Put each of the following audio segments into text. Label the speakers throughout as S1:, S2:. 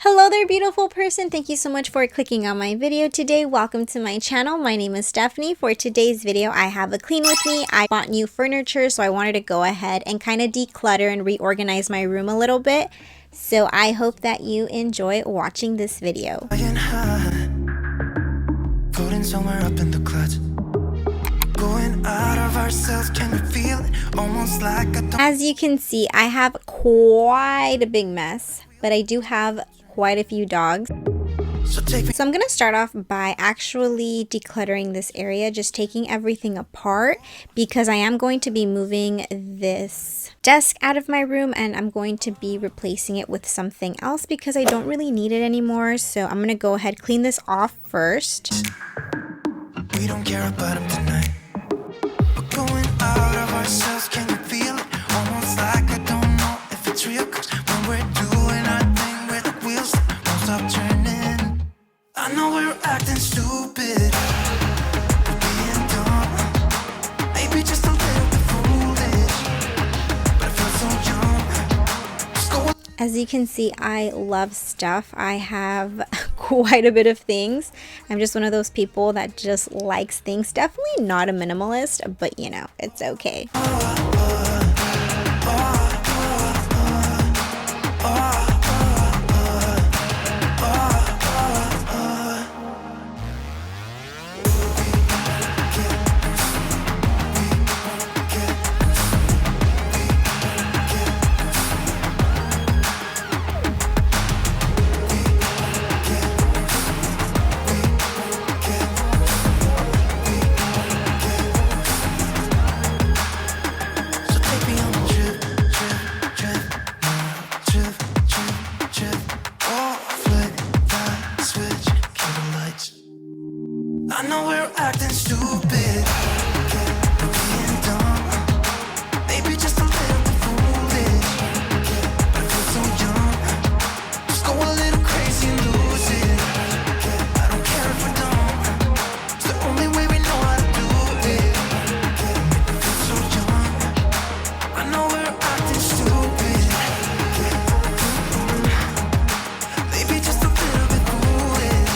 S1: Hello there, beautiful person. Thank you so much for clicking on my video today. Welcome to my channel. My name is Stephany. For today's video, I have a clean with me. I bought new furniture, so I wanted to go ahead and kind of declutter and reorganize my room a little bit. So I hope that you enjoy watching this video.
S2: Floating somewhere up in the clouds. Going out of ourselves, can you feel it? Almost like
S1: as you can see, I have quite a big mess, but I do have quite a few dogs. So I'm gonna start off by actually decluttering this area, just taking everything apart, because I am going to be moving this desk out of my room and I'm going to be replacing it with something else because I don't really need it anymore. So I'm gonna go ahead, clean this off first.
S2: We don't care about them tonight. We're going out of ourselves, can you feel it? Almost like I don't know if it's real, 'cause when we're doing our thing, we're the wheels that won't stop turning. I know we're acting stupid, we're being dumb, maybe just a little bit foolish, but I feel so young. Just go.
S1: As you can see, I love stuff. I have quite a bit of things. I'm just one of those people that just likes things. Definitely not a minimalist, but you know, it's okay.
S2: I know we're acting stupid, we're being dumb, maybe just a little bit foolish, but I feel so young. Just go a little crazy and lose it. I don't care if we're dumb, it's the only way we know how to do it. Make me feel so young. I know we're acting stupid, maybe just a little bit foolish.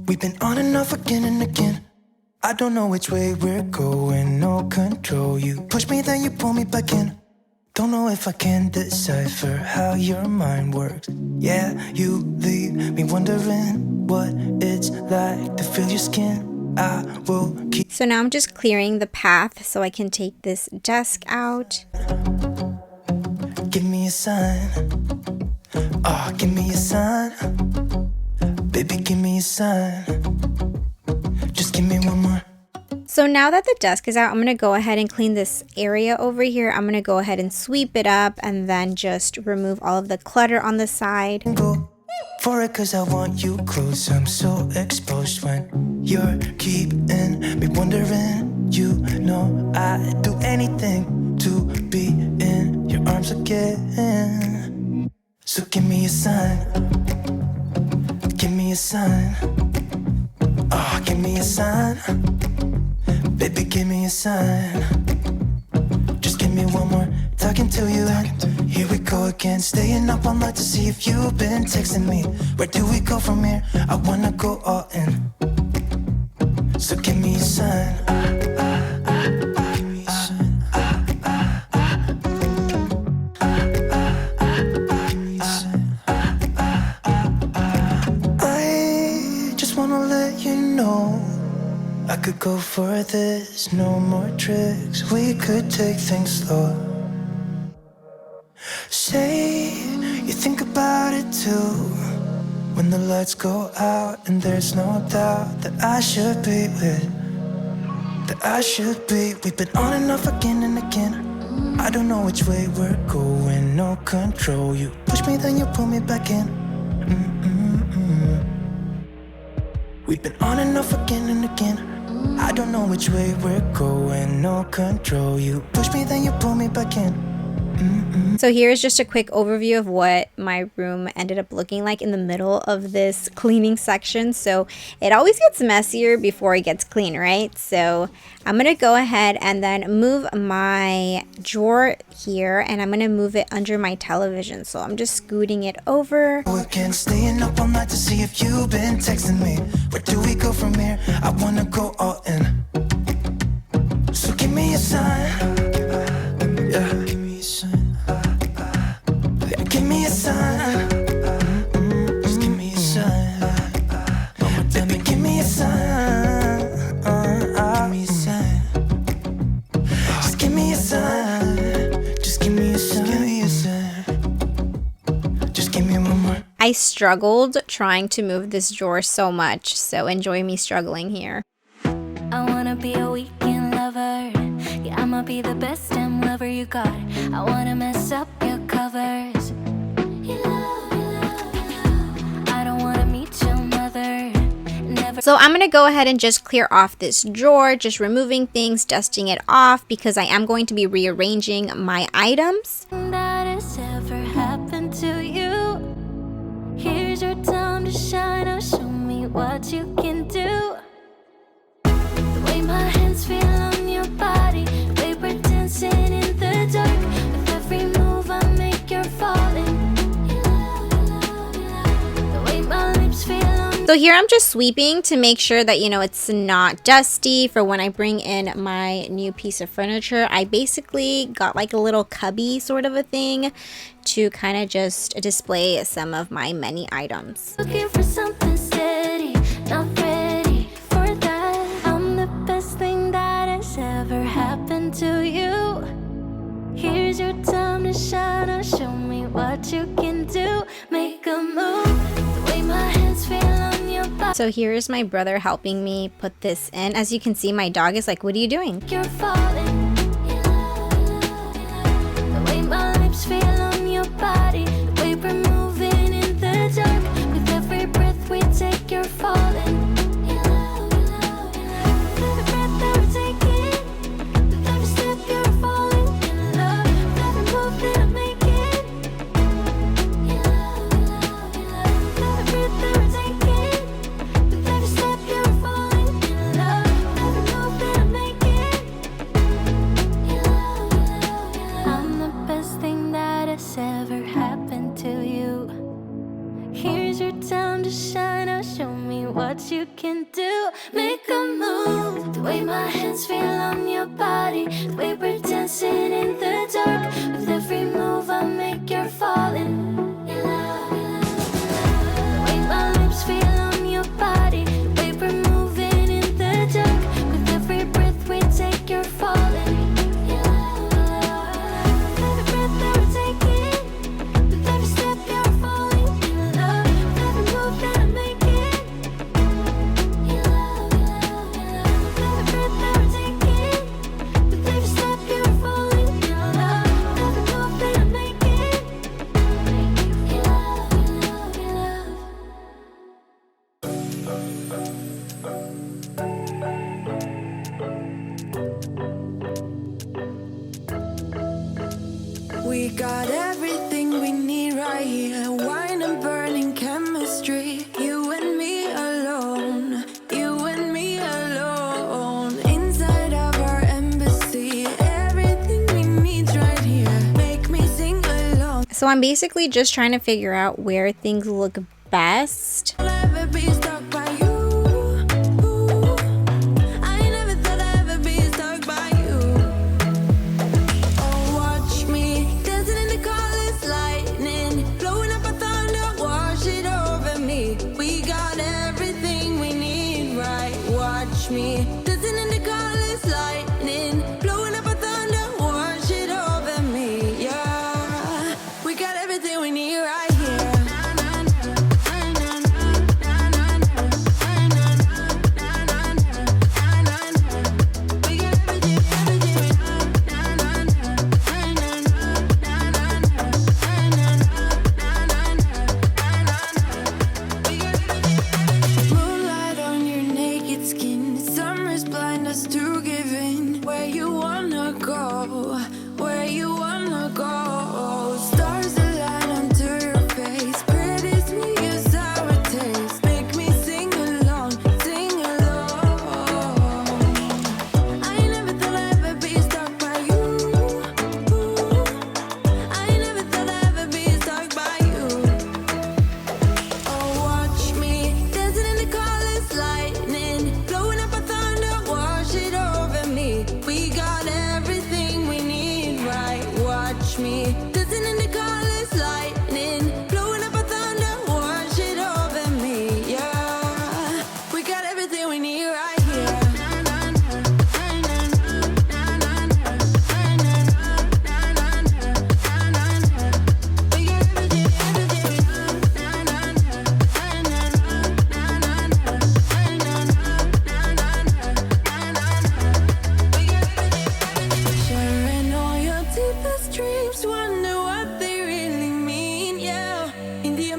S2: We've been on and off again and again. I don't know which way we're going, no control. You push me, then you pull me back in. Don't know if I can decipher how your mind works. Yeah, you leave me wondering what it's like to feel your skin. I will keep.
S1: So now I'm just clearing the path so I can take this desk out.
S2: Give me a sign. Oh, give me a sign. Baby, give me a sign. Just give me one more.
S1: So now that the desk is out, I'm going to go ahead and clean this area over here. I'm going to go ahead and sweep it up and then just remove all of the clutter on the side.
S2: Go for it, 'cause I want you close. I'm so exposed when you're keeping me wondering. You know I'd do anything to be in your arms again. So give me a sign. Give me a sign. Oh, give me a sign. Baby, give me a sign. Just give me one more. Talking to you and here we go again. Staying up all night to see if you've been texting me. Where do we go from here? I wanna go all in. So give me a sign. Give me a sign. I just wanna let you know I could go for this, no more tricks. We could take things slow. Say you think about it too. When the lights go out and there's no doubt that I should be with, that I should be. We've been on and off again and again. I don't know which way we're going, no control. You push me, then you pull me back in. We've been on and off again and again. I don't know which way we're going, no control. You push me, then you pull me back in.
S1: So here's just a quick overview of what my room ended up looking like in the middle of this cleaning section. So it always gets messier before it gets clean, right? So I'm gonna go ahead and then move my drawer here, and I'm gonna move it under my television. So I'm just scooting it over.
S2: Weekend, staying up all night to see if you've been texting me. Where do we go from here? I wanna go all in. So give me a sign. Yeah, give me a sign. Give me a sign. Just give me a sign. Baby, give me a sign. Give me a sign. Just give me a sign. Just give me a sign. Give me a sign. Just give me one more.
S1: I struggled trying to move this drawer so much, so enjoy me struggling here.
S3: I wanna be a weekend lover. Yeah, I'ma be the best damn lover you got. I wanna mess up your covers. I don't wanna meet your mother. Never.
S1: So I'm gonna go ahead and just clear off this drawer, just removing things, dusting it off, because I am going to be rearranging my items.
S3: That has ever happened to you. Here's your time to shine. Now show me what you can do. The way my hands feel on your body, the way we're dancing in the dark. With every move I make, you're falling. The way my lips feel on.
S1: So here I'm just sweeping to make sure that, you know, it's not dusty for when I bring in my new piece of furniture. I basically got like a little cubby sort of a thing to kind of just display some of my many items.
S3: Looking for something steady, not ready for that. I'm the best thing that has ever happened to you. Here's your time to shine. Now show me what you can do. Make a move. The way my hands feel on your body.
S1: So here is my brother helping me put this in. As you can see, my dog is like, "What are you doing?"
S3: You're falling. The way my lips feel on your body, the way we're moving in the dark. With every breath we take, you're falling. Every breath that we're taking, with every step you're falling in love. With every move that I'm making, every breath that we're taking, with every step you're falling in love. With every move that I'm making. I'm the best thing that has ever happened to you. Here's your time to shine. Now show me what you can do. Make a move. The way my hands feel on your body, the way we're dancing in the dark. With every move I make, you're falling. The way my lips feel on your body, the way we're moving in the dark. With every breath we take, you're falling. Every breath that we're taking, with every step you're falling in love. With every move that I'm making, every breath that we're taking, with every step you're falling in love. With every move that I'm making,
S2: We got everything we need right here. Wine and burning chemistry. You and me alone. You and me alone. Inside of our embassy. Everything we need right here. Make me sing along.
S1: So I'm basically just trying to figure out where things look best.
S2: I'll ever be stuck by you. I never thought I'd ever be stuck by you. Oh, watch me dancing in the colors, lightning, blowing up a thunder, wash it over me. We got everything we need, right? Watch me dancing in the colors, lightning, blowing up a thunder, wash it over me. Yeah, we got everything we need right here.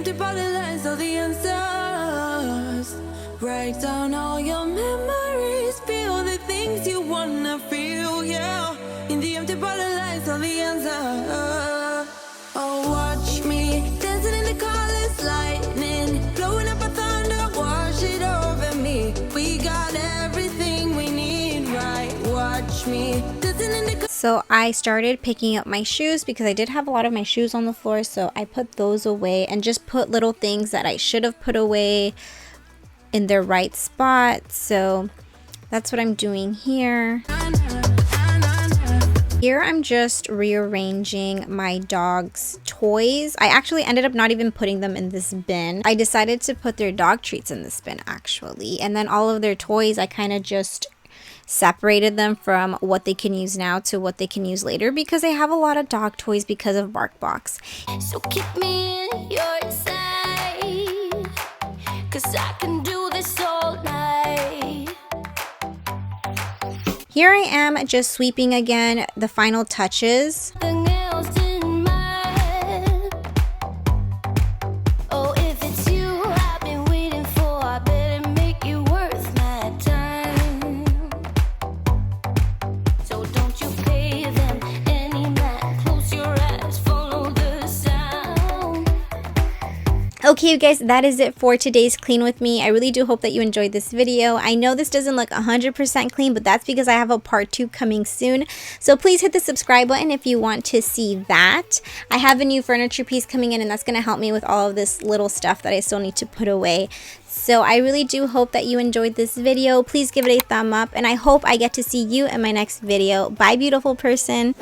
S2: empty bottle lies all the answers. Write down all your memories, feel the things you wanna feel, yeah. In the empty bottle lies all the answers. Oh, watch me dancing in the colors, lightning blowing up a thunder, wash it over me. We got everything we need, right? Watch me dancing in the.
S1: So I started picking up my shoes because I did have a lot of my shoes on the floor, so I put those away and just put little things that I should have put away in their right spot. So that's what I'm doing here. Here I'm just rearranging my dog's toys. I actually ended up not even putting them in this bin. I decided to put their dog treats in this bin actually. And then all of their toys, I kind of just separated them from what they can use now to what they can use later because I have a lot of dog toys because of BarkBox.
S3: So keep me in your sight, 'cause I can do this all night.
S1: Here I am just sweeping again, the final touches.
S3: Nothing else in mind. Oh, if it's you I've been waiting for, I better make you worth my time. So don't you pay them any mind. Close your eyes, follow the sound.
S1: Okay, you guys, that is it for today's clean with me. I really do hope that you enjoyed this video. I know this doesn't look 100% clean, but that's because I have a part 2 coming soon. So please hit the subscribe button if you want to see that. I have a new furniture piece coming in, and that's going to help me with all of this little stuff that I still need to put away. So I really do hope that you enjoyed this video. Please give it a thumb up, and I hope I get to see you in my next video. Bye, beautiful person.